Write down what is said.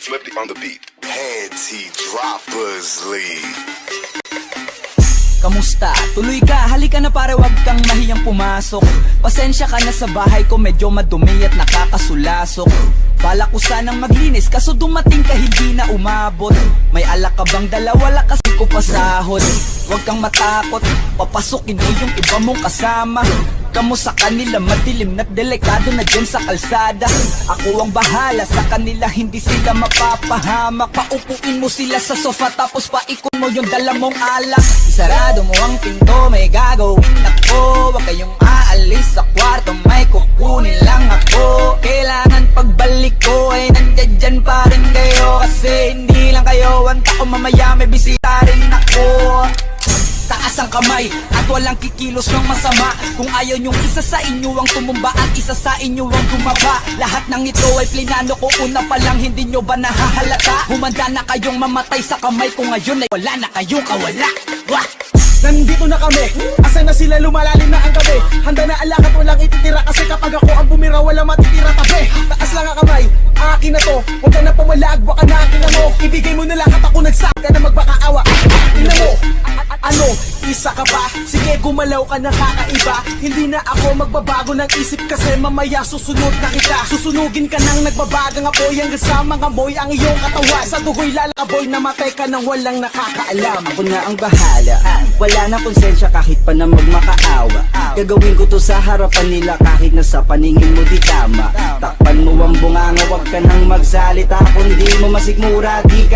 Flippy on the beat. Panty Droppers League. Kamusta? Tuloy ka, halika na pare wag kang mahiyang pumasok. Pasensya ka na sa bahay ko, medyo madumi at nakakasulasok. Bala ko sanang maglinis, kaso dumating ka hindi na umabot. May alak ka bang dala? Wala kasi ko pasahod. Wag kang matakot, papasukin mo yung iba mong kasama. Kamu sa kanila madilim na't delikado na dyan sa kalsada. Ako ang bahala sa kanila, hindi sila mapapahamak. Paupuin mo sila sa sofa tapos paikon mo yung dala mong alak. Isarado mo ang pinto, may gagawin ako. Huwag kayong aalis sa kwarto, may kukunin lang ako. Kailangan pagbalik ko ay nandyan dyan pa rin kayo. Kasi hindi lang kayo ang tao, mamaya may bisita rin ako. Taas ang kamay at walang kikilos ng masama. Kung ayaw nyong isa sa inyo ang tumumba at isa sa inyo ang tumaba. Lahat ng ito ay plinano ko una pa lang, hindi nyo ba nahahalata? Humanda na kayong mamatay sa kamay ko ngayon ay wala na kayong kawala. Wah! Nandito na kami, asa na sila, lumalalim na ang gabi. Handa na alak at walang ititira, kasi kapag ako ang bumira wala matitira tabi. Taas lang ang kamay, akin na to, huwag ka na pumalag, baka na akin na mo. Ibigay mo na lahat, ako nagsabi na magbakaawa. Ina mo, ano, isa ka ba? Sige gumalaw ka na kakaiba. Hindi na ako magbabago ng isip, kasi mamaya susunod na kita. Susunugin ka ng nagbabagang apoy, hanggang sa mga moy ang iyong katawan. Sa dugoy lalaboy, namatay ka nang walang nakakaalam. Ako na ang bahala, wala na konsensya kahit pa na magmakaawa. Gagawin ko to sa harapan nila kahit na sa paningin mo di tama. Takpan mo ang bunganga, wag ka nang magsalita. Kung di mo masigmura, di ka